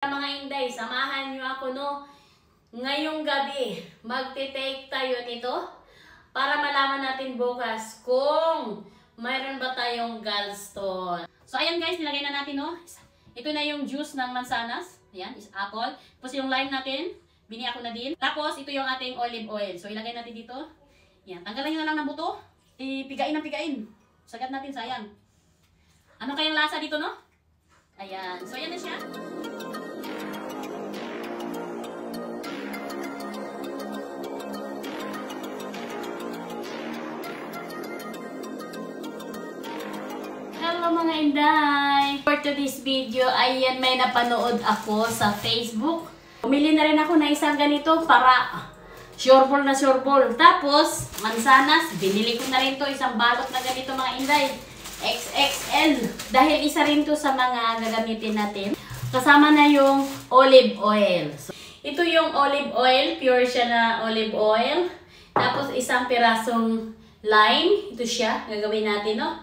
Mga Inday, samahan nyo ako ngayong gabi. Magte-take tayo nito para malaman natin bukas kung mayroon ba tayong gallstone. So ayan guys, nilagay na natin Ito na yung juice ng mansanas. Ayan, is apple. Tapos yung lime natin, bini ako na din. Tapos ito yung ating olive oil. So ilagay natin dito. Ayan, tanggalan nyo na lang ng buto. Pigain ng pigain. Sagat natin, sayang. Ano kayang lasa dito, no? Ayan, so ayan na siya. Hello mga Inday! For today's video, ayan may napanood ako sa Facebook. Pumili na rin ako ng isang ganito para sureball na sureball. Tapos, mansanas, binili ko na rin to isang balot na ganito mga Inday. XXL. Dahil isa rin to sa mga gagamitin natin. Kasama na yung olive oil. So, ito yung olive oil. Pure siya na olive oil. Tapos, isang pirasong lime. Ito siya. Gagawin natin, no?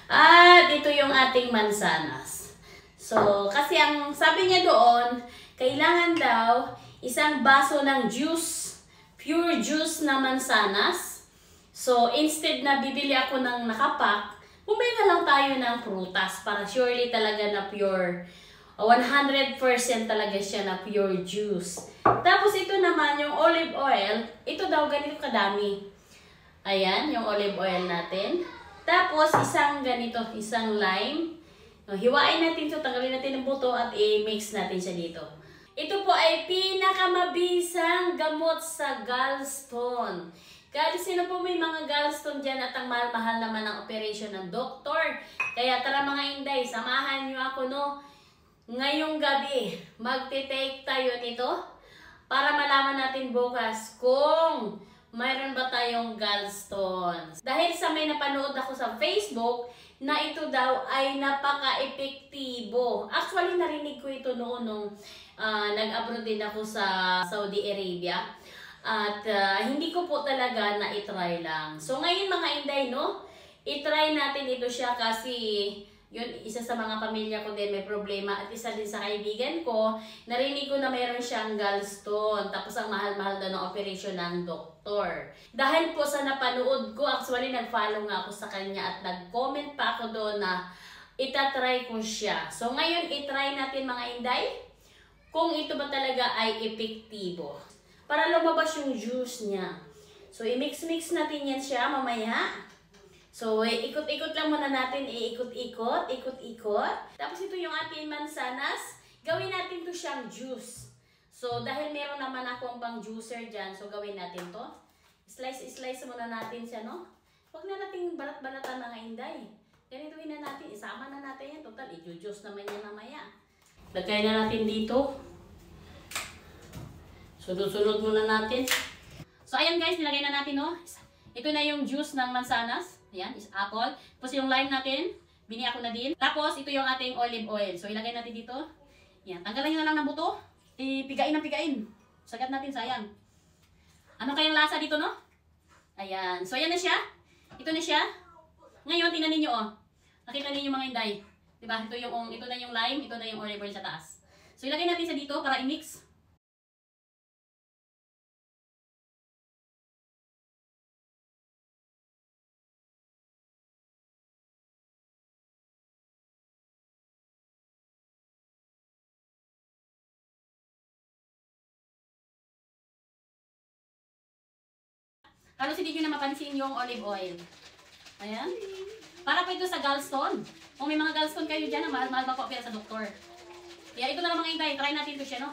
At ito yung ating mansanas. So, kasi ang sabi niya doon, kailangan daw isang baso ng juice. Pure juice na mansanas. So, instead na bibili ako ng nakapak, bumili na lang tayo ng prutas para surely talaga na pure. 100% talaga siya na pure juice. Tapos ito naman yung olive oil. Ito daw ganito kadami. Ayan, yung olive oil natin. Tapos isang ganito, isang lime. Hiwain natin ito, tanggalin natin ang buto at i-mix natin siya dito. Ito po ay pinakamabisang gamot sa gallstone. Kaya sino po may mga gallstone dyan at ang mahal-mahal naman ang operation ng doktor. Kaya tara mga Inday, samahan nyo ako ngayong gabi. Magte-take tayo nito para malaman natin bukas kung mayroon ba tayong gallstone. Dahil sa may napanood ako sa Facebook na ito daw ay napaka-epektibo. Actually, narinig ko ito noon nung nag-abroad din ako sa Saudi Arabia. At hindi ko po talaga na-itry lang. So ngayon mga Inday, i-try natin ito siya kasi yun, isa sa mga pamilya ko din may problema at isa din sa kaibigan ko, narinig ko na mayroon siyang gallstone. Tapos ang mahal-mahal daw ng operation ng doktor. Dahil po sa napanood ko, actually nag-follow nga ako sa kanya at nag-comment pa ako doon na itatry ko siya. So ngayon, i-try natin mga Inday kung ito ba talaga ay epektibo. Para lumabas yung juice niya. So, i-mix-mix natin yan siya mamaya. So, ikot-ikot lang muna natin. Iikot-ikot, ikot-ikot. Tapos, ito yung ating mansanas. Gawin natin to siyang juice. So, dahil meron naman akong pang juicer dyan, so gawin natin to. Slice muna natin siya, no? Huwag na natin balat-balatan mga Inday. Ganituhin na natin. Isama na natin yan. Total, i-juice naman yan mamaya. Lagay na natin dito. Sunod-sunod muna natin. So, ayan guys, nilagay na natin, Ito na yung juice ng mansanas. Ayan, is apple. Tapos yung lime natin, bini ako na din. Tapos, ito yung ating olive oil. So, ilagay natin dito. Ayan, tanggalan nyo na lang ng buto. Pigain ng pigain. Sagat natin, sayang. Ano kayang lasa dito, no? Ayan. So, ayan na siya. Ito na siya. Ngayon, tingnan ninyo, Nakita ninyo mga Inday. Diba? Ito na yung lime, ito na yung olive oil sa taas. So, ilagay natin sa dito para i-mix. Halos hindi nyo na mapansin yung olive oil. Ayan. Para po ito sa gallstone. Kung may mga gallstone kayo dyan, mahal-mahal pa po pera sa doktor. Kaya ito na lang mga Inday. Try natin ito siya, no?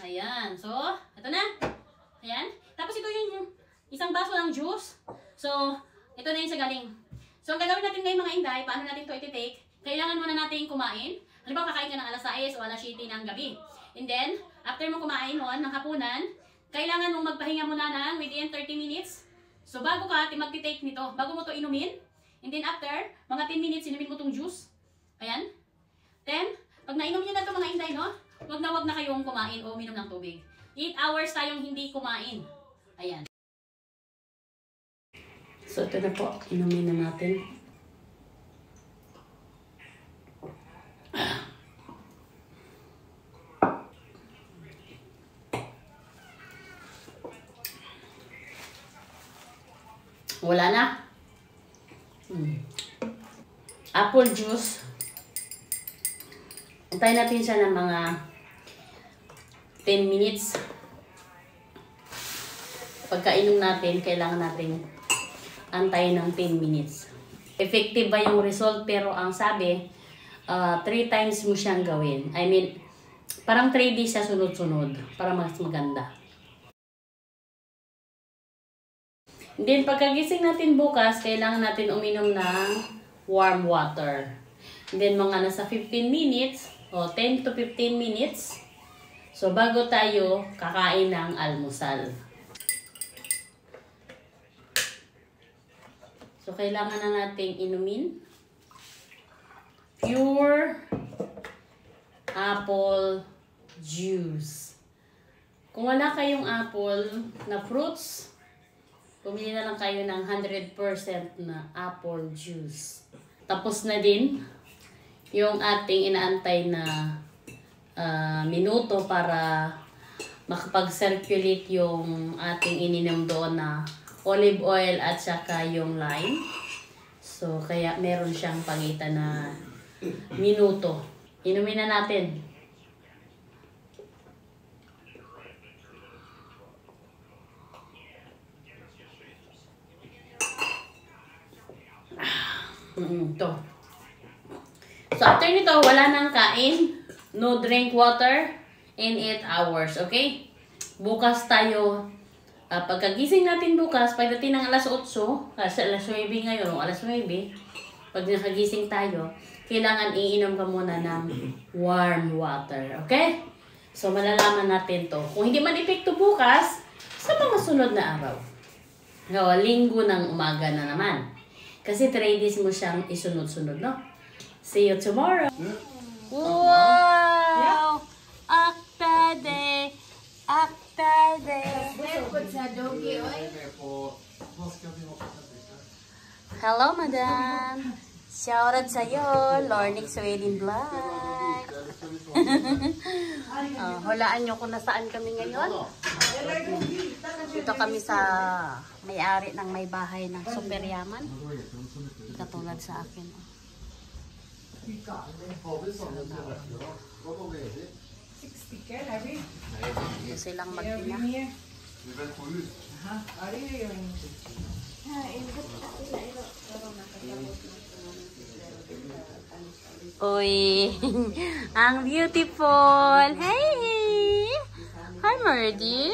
Ayan. So, ito na. Ayan. Tapos ito yung isang baso ng juice. So, ito na yung sa galing. So, ang gagawin natin ngayon mga Inday, paano natin ito iti-take? Kailangan muna natin kumain. Halimbawa, kakain ka ng alas 6 o alas 7 ng gabi. And then, after mo kumain ng hapunan, kailangan mong magpahinga muna ng within 30 minutes. So, bago ka magti-take nito, bago mo to inumin, and then after, mga 10 minutes, inumin mo tong juice. Ayan. Then, pag nainom nyo na ito mga Inday, wag na kayong kumain o uminom ng tubig. 8 hours tayong hindi kumain. Ayan. So, ito na po. Inumin na natin. Wala na. Apple juice. Antayin natin siya ng mga 10 minutes. Pagkainom natin, kailangan natin antayin ng 10 minutes. Effective ba yung result? Pero ang sabi, 3 times mo siyang gawin. I mean, parang 3 days siya sunod-sunod para mas maganda. Then, pagkagising natin bukas, kailangan natin uminom ng warm water. Then, mga nasa 15 minutes o 10 to 15 minutes. So, bago tayo kakain ng almusal. So, kailangan na nating inumin pure apple juice. Kung wala kayong apple na fruits, pumili na lang kayo ng 100% na apple juice. Tapos na din yung ating inaantay na minuto para makapag-circulate yung ating ininom doon na olive oil at saka yung lime. So, kaya meron siyang pagitan na minuto. Inumin na natin. Ito. So, after nito, wala nang kain. No drink water in 8 hours. Okay? Bukas tayo. Pagkagising natin bukas, pagdating ng alas 8, kasi alas 9 ngayon, alas 9, pag nakagising tayo, kailangan iinom ka muna ng warm water. Okay? So, malalaman natin to. Kung hindi man epekto bukas, sa mga sunod na araw. Linggo ng umaga na naman. Kasi 3 days mo siyang isunod-sunod, no? See you tomorrow! Wow! Acta day! Acta day! Hello, madam! Shoutout sa'yo! Lornix Wedding Vlog! Hulaan nyo kung nasaan kami ngayon. Dito kami sa may-ari ng may bahay ng super yaman. Katulad sa akin. Ito silang mag-ina. Uy, ang beautiful. Hey! Hi, Mardy.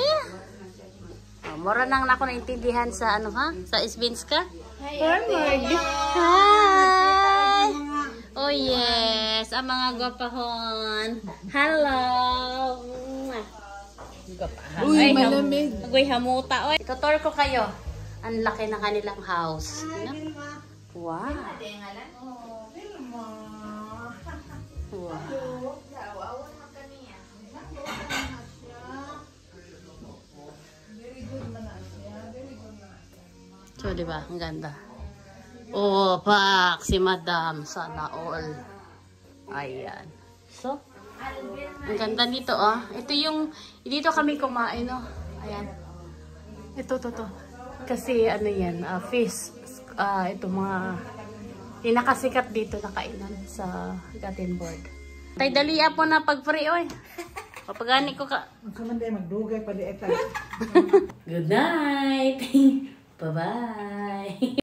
Mura nang ako naintindihan sa ano ha? Sa Svenska. Hi, Mardy. Hi! Oh yes, ang mga gwapahon. Hello! Gwapahon. Uy, malamig. Agoy hamuta. Oy. Itutur ko kayo. Ang laki ng kanilang house. Wow. So, diba? Ang ganda. Oh, pak! Si Madam. Sana all. Ayan. So, ang ganda dito, oh. Ito yung, dito kami kumain, oh. Ayan. Ito. Kasi, ano yan, fish. Ito mga, pinakasikat dito na kainan sa Gothenburg. Tay, dali po na pag-free, oy. Papagani ko ka. Magdugay pa di eta. Good night. Bye-bye.